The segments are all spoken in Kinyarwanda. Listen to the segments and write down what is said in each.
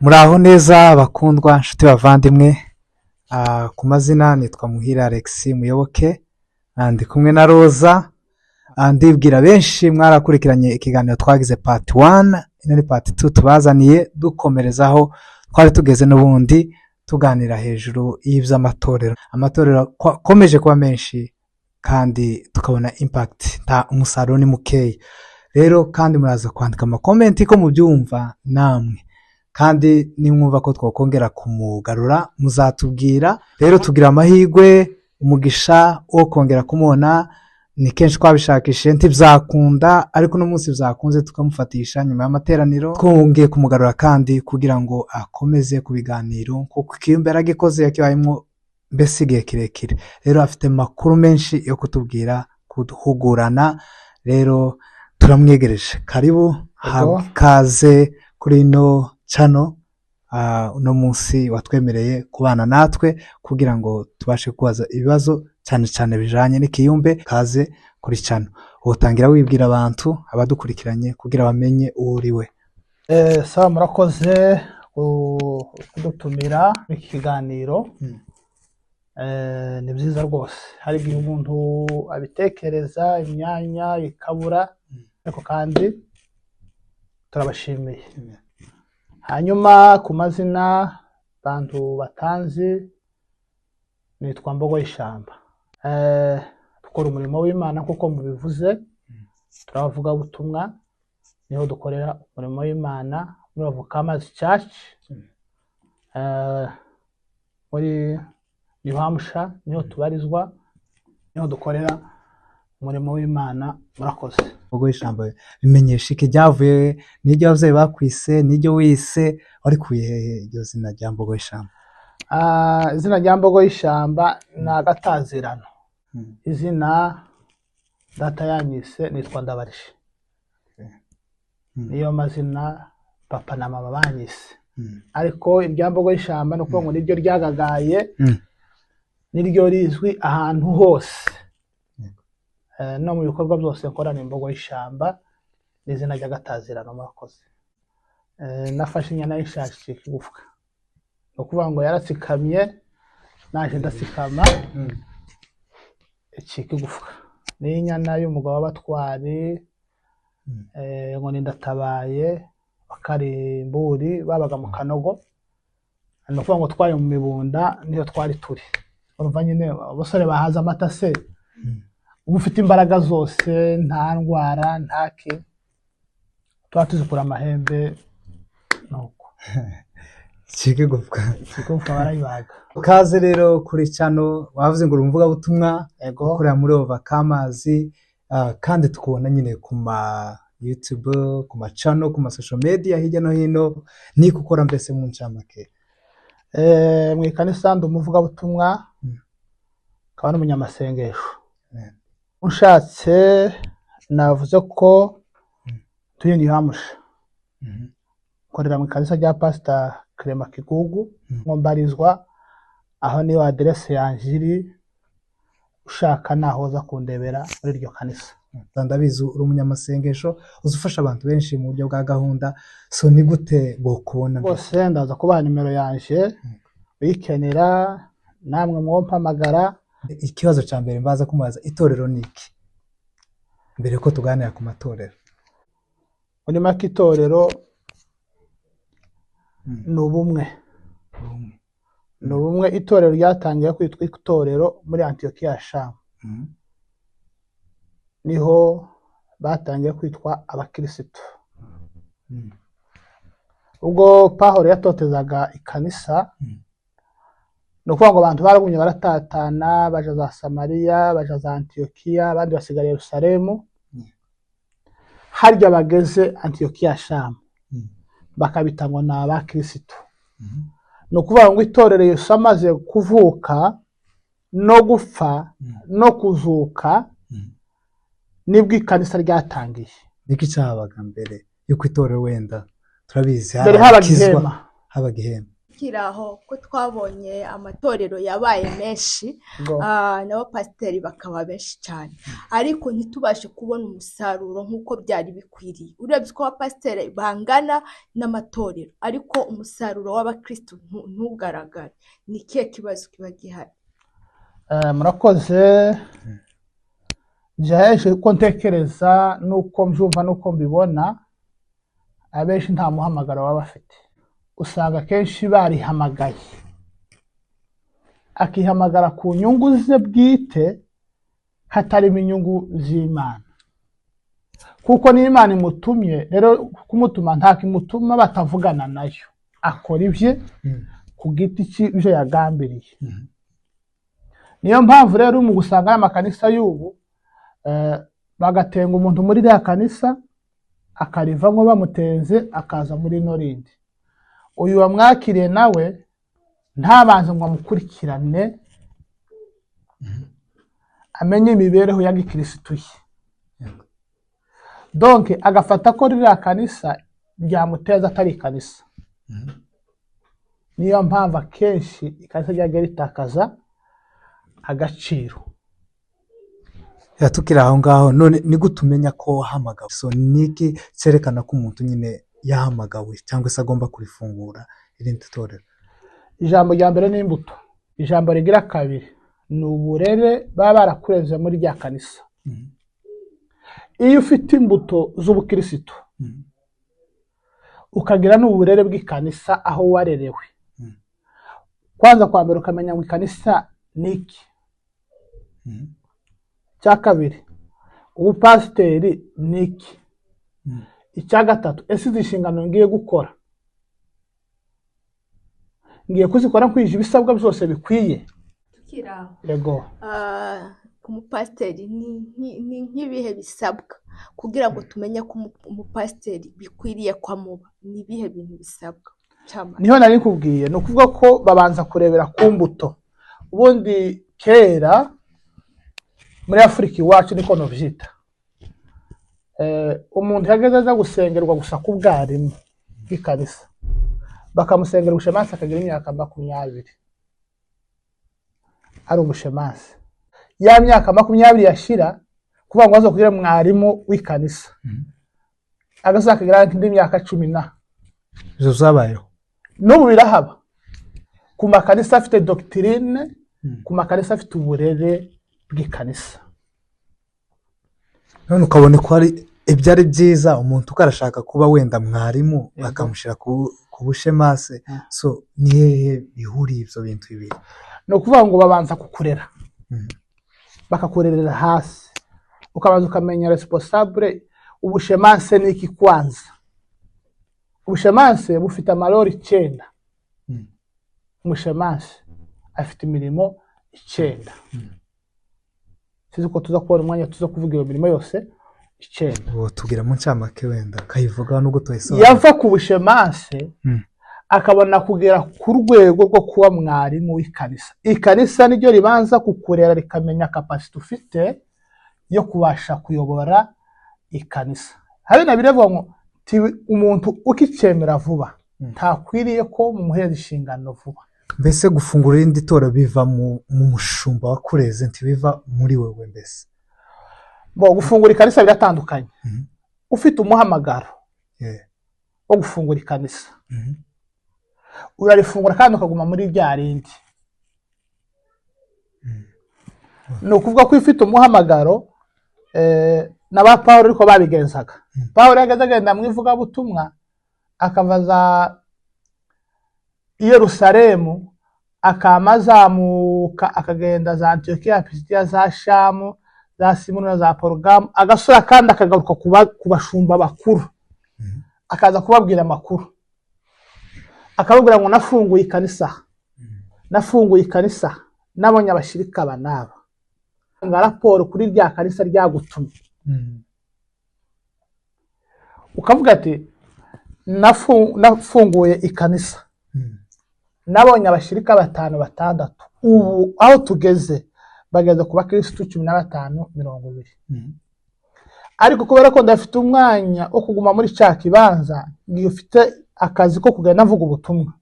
Muraho neza bakundwa nshuti bavandimwe. Ku mazina nitwa Muhire Alex Muyoboke, ndi kumwe na Roza. Ndibwira benshi mwarakurikiranye ikiganiro twagize part 1, ino ni part 2 tubazaniye dukomerezaho twari tugeze n'ubundi tuganira hejuru y'ivy'amatorero. Amatorero akomeje kuba menshi kandi tukabona impact, umusaruro ni mukeya. Rero kandi muraza kwandika ama comment ko mubyumva namwe, kandi nimwumva ko twokongera kumugarura muzatubwira. Rero tugira amahirwe umugisha wo kongera kumubona. Ni kenshi twabishakishe ntibyakunda, ariko no munsi byakunze tukamufatisha nyuma y'amateraniro twongeye kumugarura kandi kugira ngo akomeze ku biganiro, kuko ikimbera gikoze yakibayemo mbese igihe kirekire. Rero afite makuru menshi yo kutubwira, kuduhugurana. Rero turamwegereje, karibu kaze kuri ino channel. Uno munsi watwemereye kubana natwe kugira ngo tubashe kubaza ibibazo cyane cyane bijanye n'ikiyumbe. Kaze kuri channel, utangira wibwira abantu abadukurikiranye kugira bamenye uwo uriwe. Sawa, murakoze kudutumira iki kiganiro. Ni byiza rwose. Hari igihe umuntu abitekereza imyanya ikabura, ariko kandi turabashimiye. Hanyuma ku mazina bantu batanzi, nitwa Mbogo y'Ishamba. Dukora umurimo w'Imana kuko mubivuze, turavuga ubutumwa, niho dukorera umurimo w'Imana muri Avukamazi Church, muri New Hampshire, niho tubarizwa, niho dukorera umurimo w'Imana. Murakoze. Mbogo y'Ishamba bimenyesha iki ryavuye n'iryo abavyeyi bakwise n'iryo wise, wari kuye iryo zina rya Mbogo y'Ishamba? Izina rya Mbogo y'Ishamba ni agatazirano. Izina data yanyise nitwa Ndabarishe. Niyo mazina papa na mama banyise. Ariko irya Mbogo y'Ishamba no kuvuga ngo niryo ryagagaye, niryo rizwi ahantu hose. No mu bikorwa byose nkora ni Mbogo y'Ishamba, n'izina ry'agatazirano. Murakoze. Nafashe inyana y'ishashi ikigufwa, no kuvuga ngo yaratsikamye, naje ndasikama ikigufwa. Ni inyana y'umugabo w'abatwari, ngo Ndatabaye Bakarimburi, babaga mu Kanogo. No kuvuga ngo twari mu Mibunda, niyo twari turi. Urumva nyine abasore bahaza amata se, ubu ufite imbaraga zose, nta ndwara ntaki, tuba tuzikura amahembe nuko. Ikigufwa barayibaga. Kaze rero kuri channel, wavuze ngo urumvuga butumwa ukorera muri Avukamazi, kandi tukubona nyine ku ma YouTube, ku ma channel, ku ma social media hirya no hino. Ni gukora mbese mu ncamake? Mu ikanisa ndumuvuga butumwa, kaba n'umunyamasengesho. Unshatse navuze ko turi New Hampshire, korera mu ikanisa rya Pastor Clement Kigugu, ngombarizwa aho niyo adresse yanjiri, ushaka nahoza kundebera muri iryo kanisa. Ndabizi uri umunyamasengesho, uzufasha abantu benshi mu buryo bwa gahunda. So ni gute bokubona? Bose ndaza kubaha nimero yanje, uyikenera namwe mwompamagara. Ikibazo cya mbere mbaza kumubaza, itorero ni iki mbere ko tuganira ku matorero? Muri make itorero ni ubumwe. Ni ubumwe. Itorero ryatangiye kwitwa itorero muri Antiokia ya Shamu, niho batangiye kwitwa abakirisitu. Ubwo Pawulo yatotezaga ikanisa, no kuvuga ngo abantu baragumye baratatana, baja za Samariya, baja za Antiokia, abandi basigara Yerusalemu. Harya bageze Antiokia ya Shamu, bakabita ngo ni abakirisitu. No kuvuga ngo itorero Yesu amaze kuvuka no gupfa no kuzuka, nibwo ikanisa ryatangiye. Niki cyabaga mbere yuko itorero? Wenda turabizi haba Gihema. Haba Gihema. tukiraho ko twabonye amatorero yabaye menshi n'abapasiteri bakaba benshi cyane ariko ntitubashe kubona umusaruro nk'uko byari bikwiriye. Urebye ko abapasiteri bangana n'amatorero ariko umusaruro w'abakristo ntugaragare, ni ikihe kibazo kiba gihari? Murakoze. Jaheje uko ntekereza nuko mbyumva nuko mbibona, abenshi nta muhamagaro baba bafite. Usanga kenshi barihamagaye, akihamagara ku nyungu ze bwite hatarimo inyungu z'Imana, kuko n'Imana imutumye. Rero kumutuma nta kimutuma batavugana nayo, akora ibye ku giti cy'ibyo yagambiriye. Niyo mpamvu rero mu gusanga amakanisa y'ubu bagatenga umuntu muri ya kanisa akarivamo bamutenze akaza muri no rindi. Uyu wamwakiriye nawe ntabanze ngo amukurikirane amenye imibereho ya gikristo ye. Donc agafata ko ririya kanisa ryamuteza atari kanisa. Niyo mpamvu akenshi ikanisa ryagiye ritakaza agaciro. Tukiri aho ngaho, none ni gute umenya ko wahamagawe? So niki cyerekana ko umuntu nyine yahamagawe cyangwa se agomba kurifungura irindi torero? Ijambo rya mbere ni imbuto. Ijambo rigira kabiri ni uburere baba barakureze muri rya kanisa. Iyo ufite imbuto z'ubukristo ukagira n'uburere bw'ikanisa aho warerewe, kwanza kwa mbere ukamenya ngo ikanisa niki. Cya kabiri ubupasiteri niki. Icya gatatu ese izi nshingano ngiye gukora ngiye kuzikora nkwije ibisabwa byose bikwiye. Tukiraho Yego. ku mupasiteri ni nk'ibihe bisabwa kugira ngo tumenye ko umupasiteri bikwiriye kwamuba? Ni ibihe bintu bisabwa? Niho nari kubwiye, no kuvuga ko babanza kurebera ku mbuto. Ubundi kera muri Afrika iwacu niko novyita, umuntu yageze aza gusengerwa gusa ku bwarimu bw'ikanisa, bakamusengera ubushemansi akagira imyaka 20 ari ubushemansi. Ya myaka 20 yashira kuvuga ngo azokugira mwarimu w'ikanisa, agazakagira indi myaka 10 zo zabayeho. N'ubu birahaba ku makanisa afite doctrine, ku makanisa afite uburere bw'ikanisa. None ukabone ko ari ibyari byiza umuntu ukarashaka kuba wenda mwarimu bakamushira ku bushemase. So nihe bihuri ibyo bintu bibiri? No kuvuga ngo babanza kukurera, bakakurerera hasi, ukabanza ukamenya responsable. Ubushemase ni iki kwanza? Ubushemase bufite amarori 9. Umushemanse afite imirimo 9. Sizo ko tuza kubona umwanya tuza kuvuga iyo mirimo yose 9. Uwo tugira mu ncamake wenda kayivuga nubwo tuyisobanura. Yava ku bushemase akabona kugera ku rwego rwo kuba mwarimu w'ikanisa. Ikanisa niryo ribanza kukurera rikamenya capacity ufite yo kubasha kuyobora ikanisa. Habe nabirevuga ngo umuntu ukicemera vuba ntakwiriye ko mumuheza inshingano vuba. Mbese gufungura irindi tora biva mu mushumba wakureze, ntibiva muri wewe? Mbese gufungura ikanisa biratandukanye. Ufite umuhamagaro wo gufungura ikanisa, urarifungura kandi ukaguma muri rya rindi. No kuvuga ko ifite umuhamagaro n'aba Paulo ariko babigenzaga. Paulo yagenda mu ivuga butumwa akavaza i Yerusalemu akamazamuka akagenda za Antiokia, Pisidia, za Shamu, za Simoni na za Pergamo, agasura kandi akagaruka kubashumba bakuru, akaza kubabwira amakuru, akababwira ngo nafunguye ikanisa nabonye abashirika banaba nga raporo kuri rya kanisa ryagutumye. Ukavuga ati nafunguye ikanisa nabonye abashirika 5-6. Ubu aho tugeze bageze kuba Kristo 15-20. Ariko kubera ko ndafite umwanya wo kuguma muri cya kibanza, ngiye ufite akazi ko kugenda navuga ubutumwa.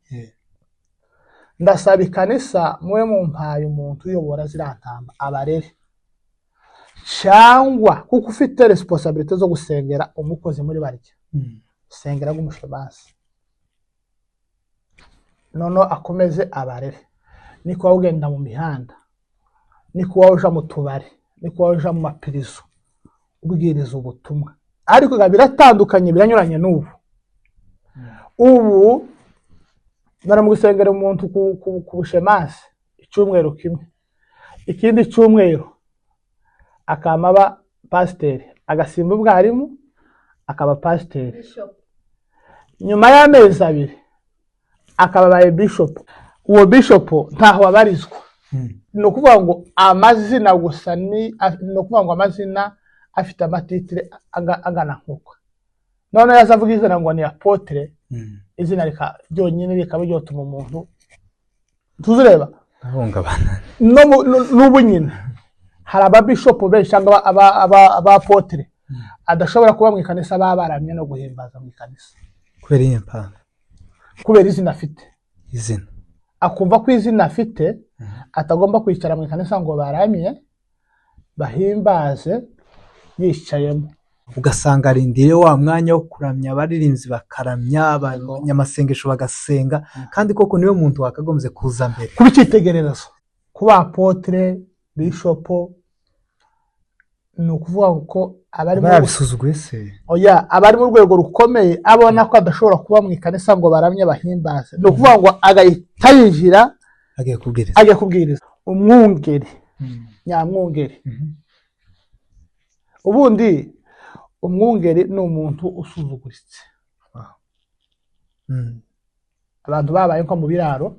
ndasaba ikanisa mwe mumpaye umuntu uyobora ziriya ntama abarere, cyangwa kuko ufite responsibility zo gusengera umukozi muri barya, sengera nk'umushemasi, noneho akomeze abarere. Niko waba ugenda mu mihanda, niko waba uja mu tubari, niko waba uja mu mapirizo ubwiriza ubutumwa, ariko biratandukanye, biranyuranye n'ubu. Ubu nari mu gusengera umuntu ku bushemasi icyumweru kimwe, ikindi cyumweru akamaba pasiteri, agasimba ubwarimu akaba pasiteri, nyuma y'amezi 2 akababaye bishop. Uwo bishop ntaho abarizwa, ni ukuvuga ngo amazina gusa, ni ukuvuga ngo amazina afite amatitire agana nk'uko. None yazavuga izina ngo ni apotre, izina ryonyine rikaba ryotuma umuntu tuzureba ahungabana. N'ubu nyine hari ababishopu benshi cyangwa abapotre adashobora kuba mu ikanisa babaramye no guhimbaza mu ikanisa kubera izina afite. Izina akumva ko izina afite atagomba kwicara mu ikanisa ngo baramye bahimbaze yicayemo. Ugasanga arindiriye wa mwanya wo kuramya, abaririmbyi bakaramya, abanyamasengesho bagasenga, kandi koko niwe muntu wakagombye kuza mbere kuba icyitegererezo. Kuba apotre bishopo ni ukuvuga ko abari babisuzuguye se, oya, abari mu rwego rukomeye abona ko adashobora kuba mu ikanisa ngo baramye bahimbaze, ni ukuvuga ngo agahita yinjira agiye kubwiriza. Umwungeri, nyamwungeri. Ubundi umwungeri ni umuntu usuzuguritse. Abantu babaye nko mu biraro,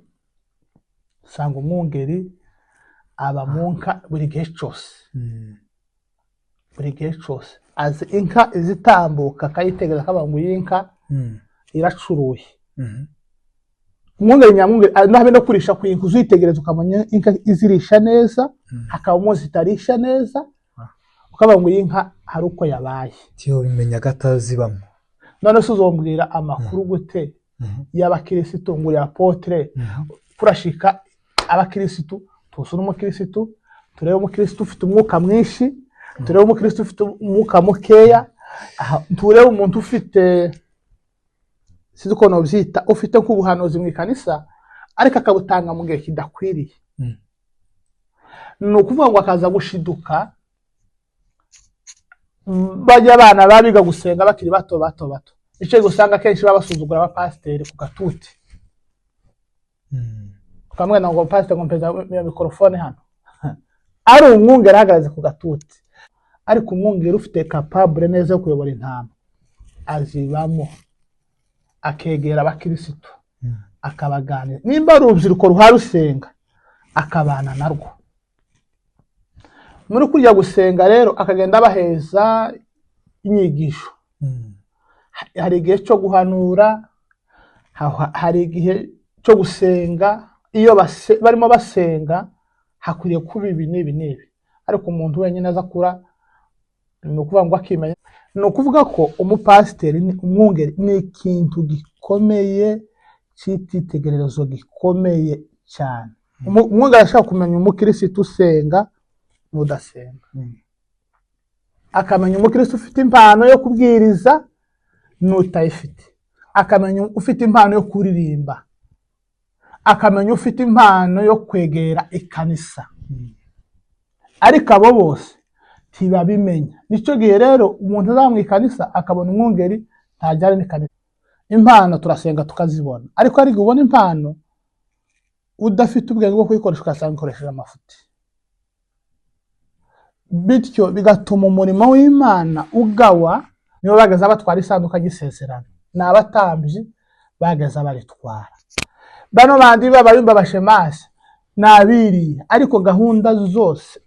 usanga umwungeri aba munka buri gihe cyose, buri gihe cyose azi inka izitambuka akayitegereza akaba ngo iyi nka iracuruye. Umwungeri nyamwungeri nabe no kurisha ku inka, uzitegereza ukamenya inka izirisha neza, hakabamo zitarisha neza, ukaba ngo iyi nka hari uko yabaye, tiyo bimenya gatazibamo. None se uzombwira amakuru gute y'abakirisitu ngo ya apotre kurashika abakirisitu tusura umukirisitu, turebe umukirisitu ufite umwuka mwinshi, turebe umukirisitu ufite umwuka mukeya, turebe umuntu ufite sizo ko no byita ufite nk'ubuhanuzi mu ikanisa ariko akabutanga mu gihe kidakwiriye. Ni ukuvuga ngo akaza gushiduka bajya abana babiga gusenga bakiri bato. Icyo gusanga kenshi babasuzugura abapasiteri ku gatuti, kamwe na ngo pasiteri ngo mpeza ya mikrofone hano ari umwungeri ahagaze ku gatuti, ariko umwungeri ufite capable neza yo kuyobora intama azibamo, akegera abakirisitu akabaganira, nimba ari urubyiruko ruharusenga akabana narwo. Muri kujya gusenga rero akagenda abaheza inyigisho. Hari igihe cyo guhanura, hari igihe cyo gusenga. Iyo barimo basenga hakwiriye kuba ibi n'ibi, ariko umuntu wenyine azakura ni ukuvuga ngo akimenya. Ni ukuvuga ko umupasiteri umwungeri ni ikintu gikomeye cy'itegererezo gikomeye cyane. Umwungeri ashaka kumenya umukirisitu usenga n'udasenga, akamenya umukirisitu ufite impano yo kubwiriza n'utayifite, akamenya ufite impano yo kuririmba, akamenya ufite impano yo kwegera ikanisa. Ariko abo bose ntibabimenya. Nicyo gihe rero umuntu azaba mu ikanisa akabona umwungeri ntajyana n'ikanisa. Impano turasenga tukazibona, ariko ari ubona impano udafite ubwenge bwo kuyikoresha ugasanga ikoresheje amafuti, bityo bigatuma umurimo w'Imana ugawa. Nibo bagaza batwara isanduka y'isezerano, ni abatambyi bagaza baritwara. Bano bandi b'abayumba bashemasi nabiriye, ariko gahunda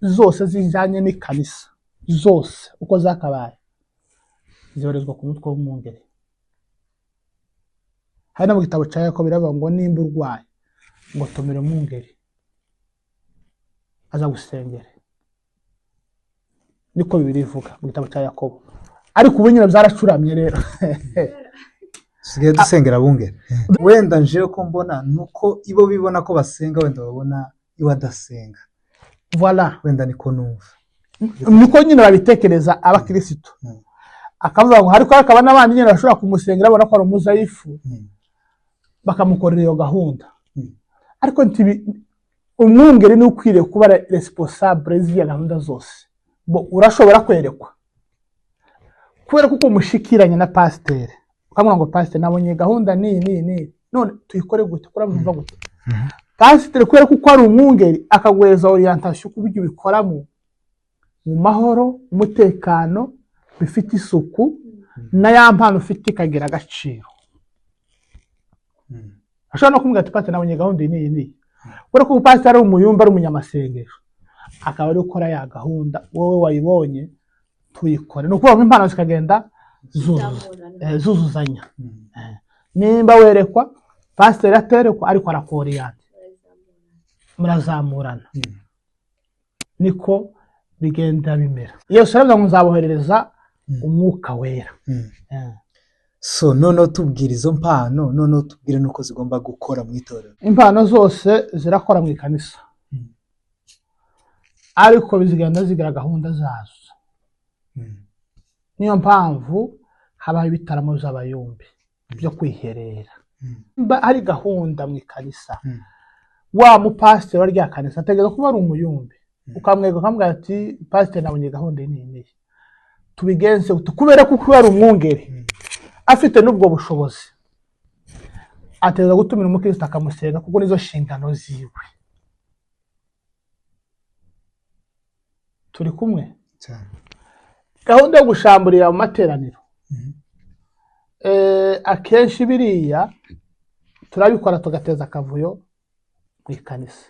zose zijyanye n'ikanisa zose uko zakabaye zibarizwa ku mutwe w'umwungeri. Hari no mu gitabo cya Yakobo biravuga ngo nimba urwaye ngo tumire umwungeri aza gusengera, niko Bibiliya ivuga mu gitabo cya Yakobo. Ariko ubu nyine byaracuramye rero dusigaye dusengera bungere wenda nje ko mbona nuko ibo bibona ko basenga wenda babona iwe adasenga voilà wenda niko numva niko nyine babitekereza abakirisitu akavuga ngo ariko akaba n'abandi nyine bashobora kumusengera babona ko ari umuzayifu bakamukorera iyo gahunda ariko umwungeri ni ukwiriye kuba responsable z'iyo gahunda zose urashobora kwerekwa kubera kuko umushikiranye na pasiteri ukamubwira ngo pasiteri nabonye gahunda ni none tuyikore gute kuramva gute pasiteri kubera kuko ari umwungeri akaguheza orientation ku buryo bikoramo mu mahoro umutekano bifite isuku na ya mpano ufite ikagira agaciro ashobora no kumubwira ati pasiteri nabonye gahunda ni kubera ko pasiteri ari umuyumba ari umunyamasengesho akaba ari gukora ya gahunda wowe wayibonye tuyikore no kuvuga impano zikagenda zuzuzanya nimba werekwa pasiteri aterekwa ariko arakoriyante murazamurana niko bigenda bimera Yesu aravuga ngo nzaboherereza umwuka wera so noneho tubwira izo mpano noneho tubwire nuko zigomba gukora mu itorero impano zose zirakora mu ikanisa ariko bizigenda zigira gahunda zazo niyo mpamvu habaho ibitaramo by'abayumbi byo kwiherera hari gahunda mu ikanisa wa mupasiteri wa rya kanisa ategereza kuba ari umuyumbi ukamwega ukamubwira ati pasiteri nabonye gahunda ni tubigenze kubera ko ari umwungeri afite n'ubwo bushobozi ategereza gutumira umukristo akamusenga kuko nizo nshingano ziwe turi kumwe gahunda yo gushamburira mu materaniro akenshi biriya turabikora tugateza akavuyo mu ikanisa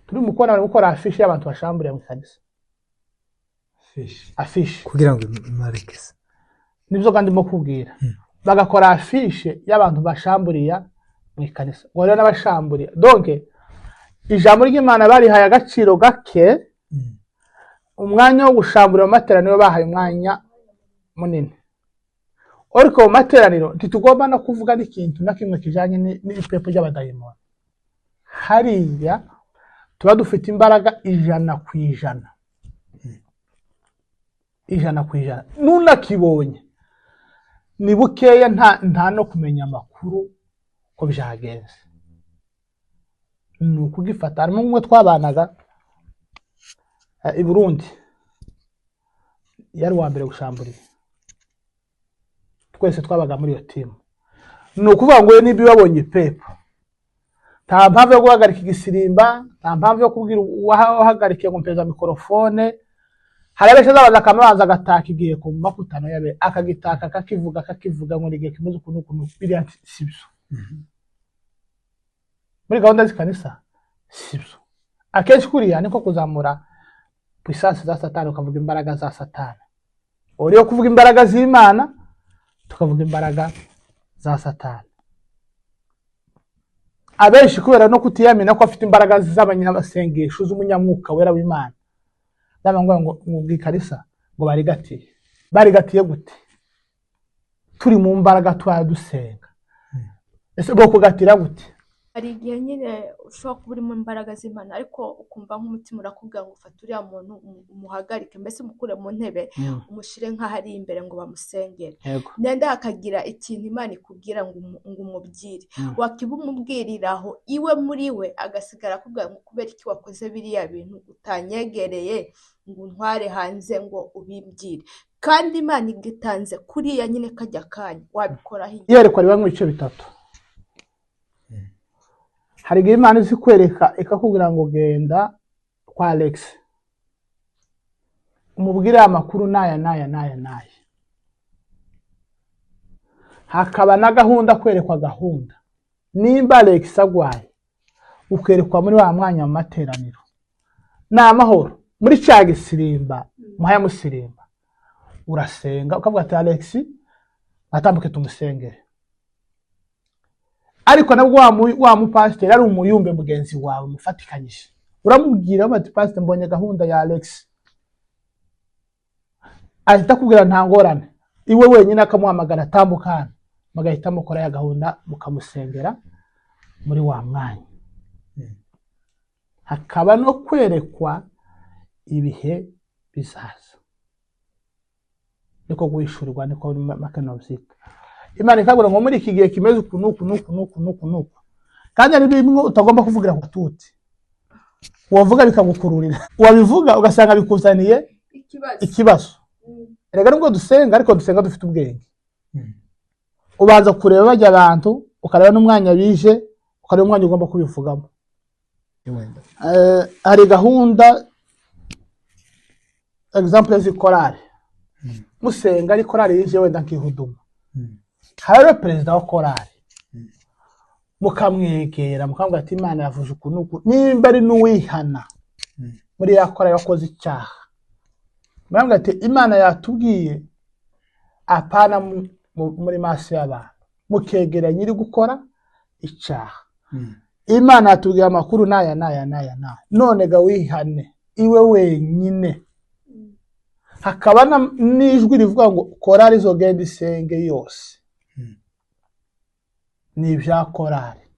turi gukora afishe y'abantu bashamburiye mu ikanisa afishe kugira ngo imarekeze nibyo kandi ndimo kubwira bagakora afishe y'abantu bashamburiye mu ikanisa ngo rero n'abashamburiye donc ijambo ry'Imana barihaye agaciro gake umwanya wo gushamburira mu materaniro bahaye umwanya munini ariko mu materaniro ntitugomba no kuvuga n'ikintu na kimwe kijanye n'ipepo ry'abadayimoni hariya tuba dufite imbaraga 100%. 100%. Nunakibonye ni bukeya nta no kumenya amakuru ko byagenze nukugifata harimo umwe twabanaga i Burundi yari wa mbere gushamburira twese twabaga muri iyo team nukuvuga ngo nibi babonye pepo nta mpamvu yo guhagarika igisirimba nta mpamvu yo kubwira uhagarike ngo mpeza mikrofone harabesha zabaza kamabanza agataka igihe ku makutano yabe akagitaka akakivuga ngo nige kimuze ukuntu biri ati sibyo muri gahunda z'ikanisa sibyo akenshi kuriya niko kuzamura puissance za satani ukavuga imbaraga za satani uriyo kuvuga imbaraga z'Imana tukavuga imbaraga za satani abenshi kubera no kutiyamina ko afite imbaraga z'abanyamasengesho z'umunyamwuka wera w'Imana ndabangwa ngo bw'ikarisa ngo barigatiye gute turi mu mbaraga twa dusenga ese bwo kugatira gute hari igihe nyine ushobora kuba uri mu mbaraga z'Imana ariko ukumva nk'umutima urakubwira ngo ufate uriya muntu umuhagarike mbese umukure mu ntebe umushire nk'ahari imbere ngo bamusengere nenda hakagira ikintu Imana ikubwira ngo umubwire wakibumubwiriraho iwe muri we agasigara akubwira ngo kubera iki wakoze biriya bintu utanyegereye ngo ntware hanze ngo ubimbwire kandi Imana igitanze kuriya nyine kajya kanya wabikora hirya yerekwa riba mu bice bitatu hari igihe Imana izi kwereka ikakubwira ngo genda kwa Alex umubwire amakuru naya hakaba na gahunda kwerekwa gahunda nimba Alex agwaye ukerekwa muri wa mwanya mu materaniro n'amahoro muri cya gisirimba muhaya musirimba urasenga ukavuga ati Alex atambuke tumusengere ariko nabwo wa mupasiteri ari umuyumbe mugenzi wawe mufatikanyije uramubwira bati pasiteri mbonye gahunda ya Alex ahita kubwira nta ngorane iwe wenyine akamuhamagara atambukana mugahita mukora ya gahunda mukamusengera muri wa mwanya. Hakaba no kwerekwa ibihe bizaza, niko guhishurirwa, niko makanovyita. Imana ikabura ngo muri iki gihe kimeze uku nuku, kandi ari bimwe utagomba kuvugira ku tuti, wavuga bikagukururira, wabivuga ugasanga bikuzaniye ikibazo. Erega nubwo dusenga, ariko dusenga dufite ubwenge. Ubanza kureba bajya abantu, ukareba n'umwanya bije, ukareba umwanya ugomba kubivugamo. Hari gahunda example z'ikorari, musenga ari korari yije wenda nkihuduma, hari perezida wa korari, mukamwegera mukambwira ati Imana yavuze ukuntu, nimba ari n'uwihana muri ya korari yakoze icyaha, mukambwira ati Imana yatubwiye apana muri maso y'abantu, mukegera nyiri gukora icyaha. Imana yatubwiye amakuru naya, none ga wihane iwe wenyine. Hakaba n'ijwi rivuga ngo korari izogenda isenge yose, ni ibya korari.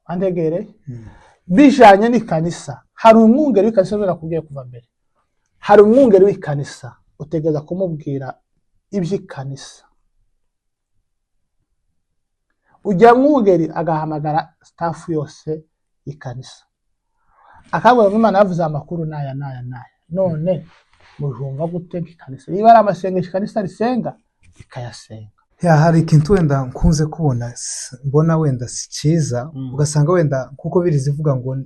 Andegere bijanye n'ikanisa, hari umwungeri w'ikanisa nakubwiye kuva mbere, hari umwungeri w'ikanisa utegeza kumubwira iby'ikanisa. Ujya mwungeri agahamagara staff yose y'ikanisa, akabwira ngo Imana yavuze amakuru naya, none mujumva gute ikanisa? Niba ari amasengesho ikanisa risenga, ikayasenga. Hari ikintu wenda nkunze kubona, mbona wenda si cyiza, ugasanga wenda kuko birizivuga ngo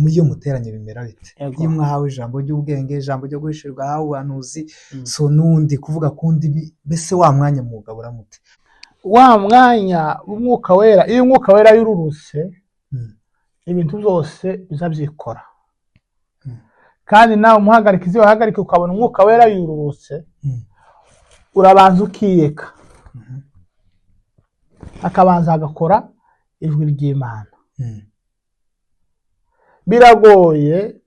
iyo muteranye bimera bite, iyo mwahawe ijambo ry'ubwenge, ijambo ryo guhishirirwa, ahawe ubuhanuzi, so n'undi kuvuga kundi, mbese wa mwanya mugabura mute? Wa mwanya umwuka wera, iyo umwuka wera yururutse, ibintu byose bizabyikora. Kandi nawe umuhagarikizi wahagarika ukabona umwuka wera yururutse, urabanza ukiyeka, akabanza agakora ijwi ry'Imana. Biragoye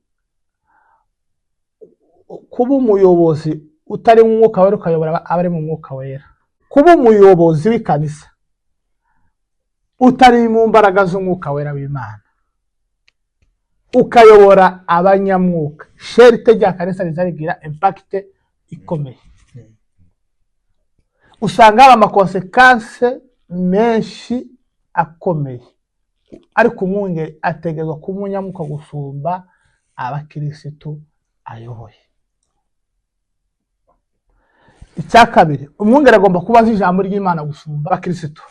kuba umuyobozi utari mu mwuka wera ukayobora abari mu mwuka wera. Kuba umuyobozi w'ikanisa utari mu mbaraga z'umwuka wera w'Imana, ukayobora abanyamwuka, sherite rya kanisa rizarigira impact ikomeye. Usanga haba amakonsekanse menshi akomeye, ariko umwungeri ategezwa kuba umunyamwuka gusumba abakirisitu ayoboye. Icya kabiri, umwungeri agomba kuba azi ijambo ry'Imana gusumba abakirisitu,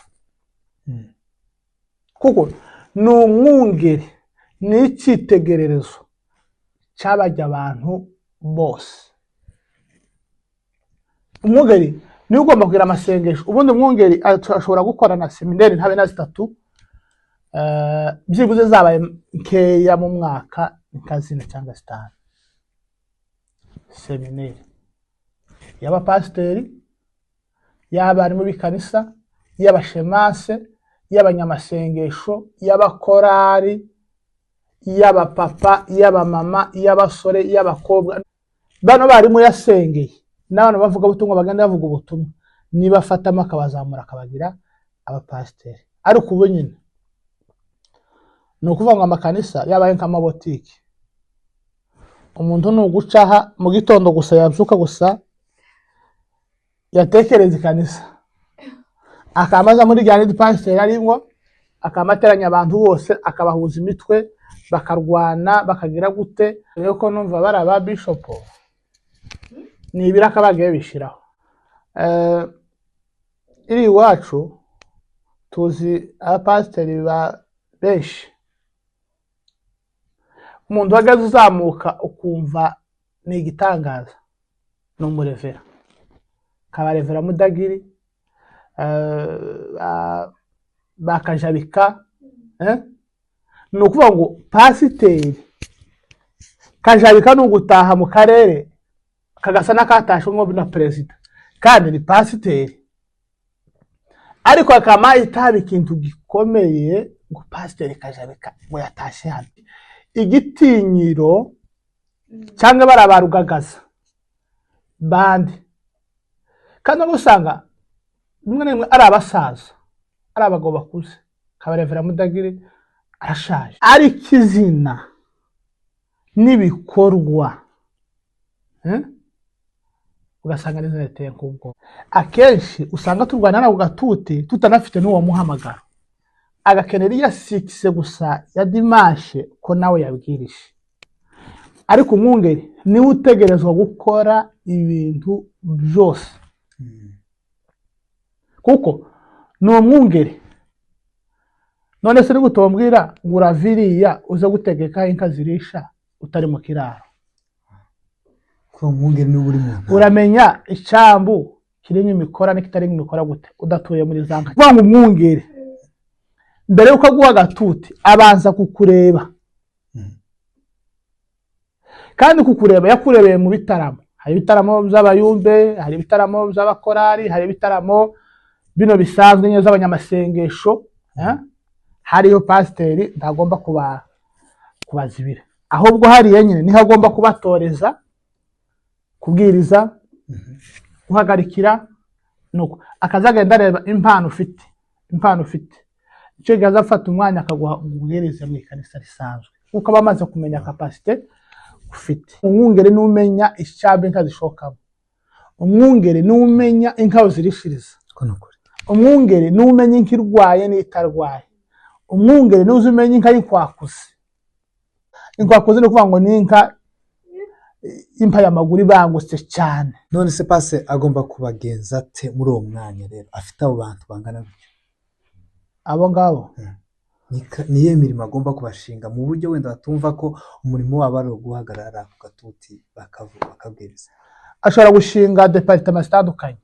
kuko ni umwungeri ni icyitegererezo cy'abajya abantu bose. Umwungeri niwe ugomba kugira amasengesho. Ubundi umwungeri ashobora gukora na seminari ntabe na 3, byibuze zabaye nkeya mu mwaka, nka 4 cyangwa 5 seminari y'abapasiteri, y'abarimu b'ikanisa, y'abashemase, y'abanyamasengesho, y'abakorari, y'abapapa, y'abamama, y'abasore, y'abakobwa. Bano barimu yasengeye n'abantu bavuga ubutumwa, bagenda bavuga ubutumwa, niba afatamo akabazamura akabagira abapasiteri. Ariko ubu nyine ni ukuvuga ngo amakanisa yabaye nk'amabotiki, umuntu ni ugucaha mu gitondo gusa, yabyuka gusa yatekereza ikanisa, akamaza muri rya pasiteri arimo, akamateranya abantu bose, akabahuza imitwe, bakarwana, bakagira gute. Rero ko numva bari aba bishop ni ibiraka bagiye bishiraho. Iri iwacu tuzi abapasiteri benshi, umuntu wagaze uzamuka ukumva ni igitangaza, ni umurevera, kabarevera Mudagiri, bakajabika, ni ukuvuga ngo pasiteri kajabika ni ugutaha mu karere kagasa n'akatashe nko na perezida, kandi ni pasiteri. Ariko akama itaba ikintu gikomeye ngo pasiteri kajabika ngo yatashe hano, igitinyiro cyangwa barabarugagaza bandi. Kandi usanga rimwe na rimwe ari abasaza ari abagabo bakuze kabarevera Mudagiri arashaje ariko izina n'ibikorwa ugasanga n'izina riteye nk'ubwo. Akenshi usanga turwana na gatuti tutanafite n'uwo muhamagaro, agakenera iya sikise gusa ya dimashe ko nawe yabwirije, ariko umwungeri niwe utegerezwa gukora ibintu byose kuko ni umwungeri. None se nigutombwira ngo uraviriya uze gutegeka inka zirisha utari mu kiraro, ko umwungeri ni uri mu uramenya icambu kirimo imikora n'ikitari imikora gute udatuye muri zanka. Ngo umwungeri mbere yuko aguha agatuti abanza kukureba, kandi kukureba yakurebeye mu bitaramo. Hari ibitaramo by'abayumbe, hari ibitaramo by'abakorari, hari ibitaramo bino bisanzwe neza abanyamasengesho. Hariyo pasiteri ntagomba kubazibira, ahubwo hariya nyine niho agomba kubatoreza, kubwiriza, guhagarikira, nuko akazagenda areba impano ufite icyo gihe azafata umwanya akaguha ubwiriza mu ikanisa risanzwe kuko aba amaze kumenya kapasite ufite. Umwungeri n'umenya icyabe inka zishokamo, umwungeri n'umenya inka zirishiriza, umwungeri n'umenya inka irwaye n'itarwaye, umwungeri n'uzi umenya inka yinkwakuze. Inkwakuze ni ukuvuga ngo ni inka impa y'amaguru ibangutse cyane. None se pase agomba kubagenza ate muri uwo mwanya rero afite abo bantu bangana bityo? Abo ngabo niye mirimo agomba kubashinga mu buryo wenda batumva ko umurimo wabo ari guhagarara ku gatuti bakabwiriza. Ashobora gushinga departement zitandukanye.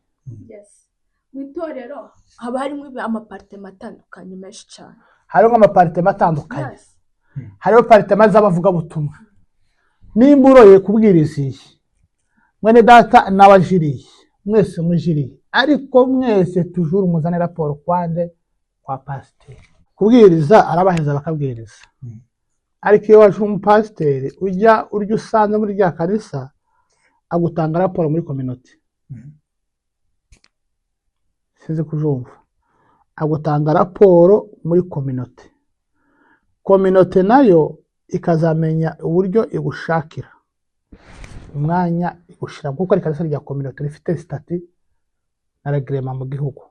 Mu itorero haba harimo amapartema atandukanye menshi cyane. Hariho amapartema atandukanye. Hariho partema z'abavuga butumwa. Nimba uroye kubwiriziye mwene data n'abajiriye mwese mujiriye, ariko mwese tujuru muzane raporo kwande kwa pasiteri. Kubwiriza arabaheza bakabwiriza, ariko iyo waje umupasiteri urya usanze muri rya kanisa agutanga raporo muri community. Sinzi kujumva, agutanga raporo muri community nayo ikazamenya uburyo igushakira umwanya igushira, kuko ari kanisa rya community rifite stati na regrema mu gihugu.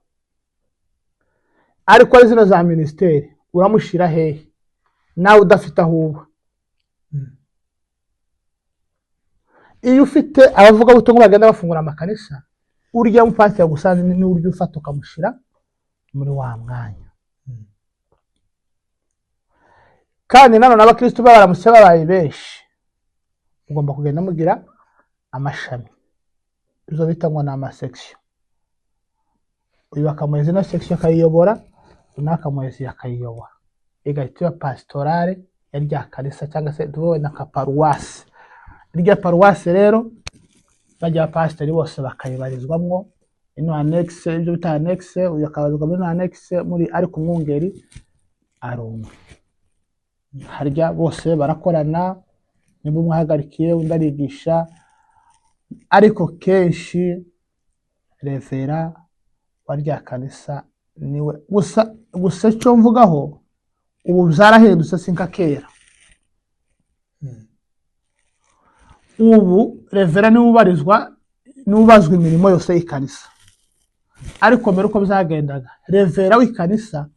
Ariko ari zino za ministeri uramushira hehe nawe udafite ahuba. Iyo ufite abavuga butumwa bagenda bafungura amakanisa, urya mupasiteri gusanze ni uryo ufata ukamushira muri wa mwanya. Kandi nano n'abakristo baramutse babaye benshi ugomba kugenda mugira amashami, izo bita ngo na amasection. Uyu bakamuheza na section akayiyobora, unakamuheza yakayiyobora, igahita pastorale ya rya kanisa cyangwa se duwe na kaparuwasi. Irya paruwasi rero bajya pasiteri bose bakayibarizwamwo ino annex, ibyo bita annex, uyu akabazwa muri annex muri, ariko umwungeri arumwe. Harya bose barakorana, nimba umwahagarikiye undi arigisha, ariko kenshi revera wa rya kanisa niwe gusa cyo mvugaho ubu byarahindutse sinka kera. Ubu revera niwe ubarizwa n'ubazwa imirimo yose y'ikanisa, ariko mbere uko byagendaga revera w'ikanisa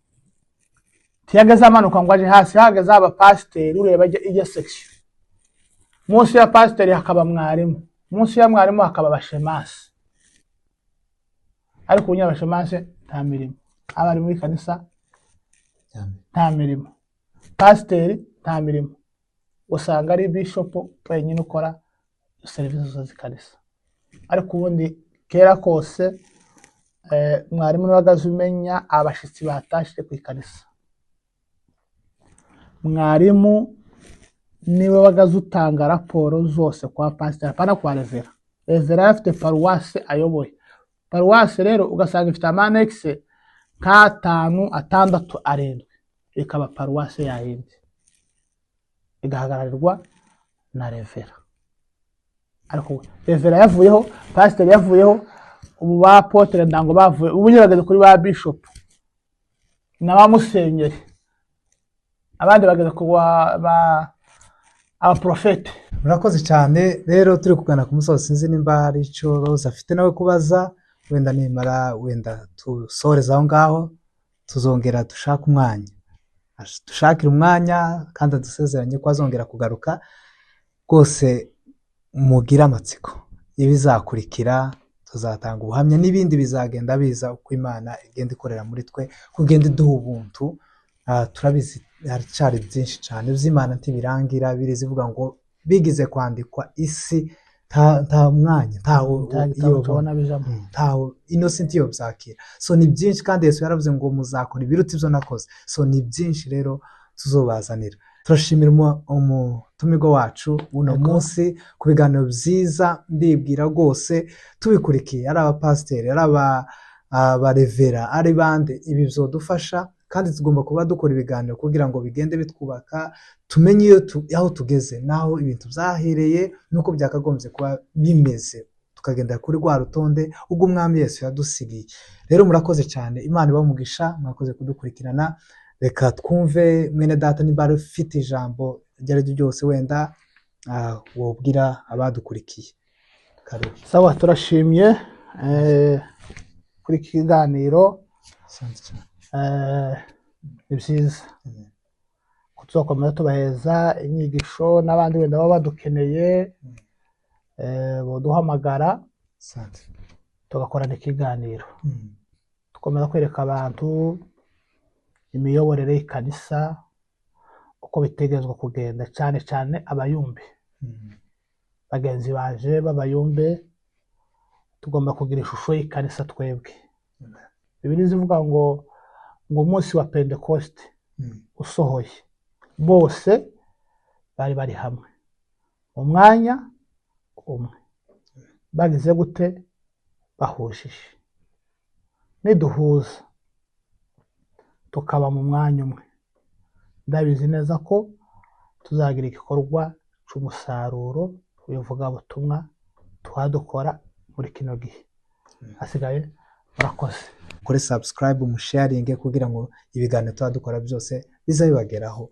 tiyageze amanuka ngo aje hasi, hageze aba pasiteri ureba ijya section. Munsi ya pasiteri hakaba mwarimu, munsi ya mwarimu hakaba bashemasi, ariko ubunya bashemasi nta mirimo. Abari muri kanisa nta mirimo, pasiteri nta mirimo, usanga ari bishop wenyine ukora serivisi zose kanisa. Ariko ubundi kera kose mwarimu n'abagazi umenya abashitsi batashye ku ikanisa. Mwarimu niwe wagaze utanga raporo zose kwa pasiteri, apana kwa revera. Revera afite paruwasi ayoboye. Paruwasi rero ugasanga ifite amanekse nk'atanu, atandatu, arindwi, ikaba paruwasi yayindi igahagararirwa na revera. Ariko revera yavuyeho, pasiteri yavuyeho, ubu ba Potere ndango bavuye ubu bageze kuri ba Bishop na ba Musenyeri, abandi bageze ku abaprofete. murakoze cyane rero turi kugana ku musozi, sinzi nimba hari icyo Rose afite nawe kubaza, wenda nimara wenda tusoreza aho ngaho tuzongera dushaka umwanya, dushakira umwanya kandi dusezeranye ko azongera kugaruka. Rwose mugire amatsiko ibizakurikira, tuzatanga ubuhamya n'ibindi bizagenda biza uko Imana igenda ikorera muri twe, kugenda iduha ubuntu. Turabizi haracyari byinshi cyane by'Imana ntibirangira, birizivuga ngo bigize kwandikwa isi nta mwanya ntaho innocent yo byakira. So ni byinshi kandi Yesu yaravuze ngo muzakora ibiruta ibyo nakoze. So ni byinshi rero tuzobazanira. Turashimira umutumirwa wacu uno munsi ku biganiro byiza, ndibwira rwose tubikurikiye ari abapasiteri ari abarevera ari bande, ibi bizodufasha kandi tugomba kuba dukora ibiganiro kugira ngo bigende bitwubaka, tumenye aho tugeze naho ibintu byahereye nuko byakagombye kuba bimeze, tukagendera kuri rwa rutonde ubwo Umwami Yesu yadusigiye. Rero murakoze cyane, Imana ibamugisha, mwakoze kudukurikirana. Reka twumve mwene data niba ufite ijambo iryo ari ryo ryose wenda wobwira abadukurikiye. Sawa, turashimye kuri kiganiro. Ni byiza ko tuzakomeza tubaheza inyigisho, n'abandi wenda baba badukeneye boduhamagara tugakorana ikiganiro, tukomeza kwereka abantu imiyoborere y'ikanisa uko bitegerezwa kugenda, cyane cyane abayumbe bagenzi baje b'abayumbe. Tugomba kugira ishusho y'ikanisa twebwe. Bibiliya zivuga ngo umunsi wa Pentekoste usohoye bose bari hamwe mu mwanya umwe, bagize gute? Bahujije. Niduhuza tukaba mu mwanya umwe, ndabizi neza ko tuzagira igikorwa cy'umusaruro w'ivugabutumwa twadukora muri kino gihe. Hasigaye murakoze, kuri subscribe, umusharinge kugira ngo ibiganiro tuba dukora byose biza bibageraho.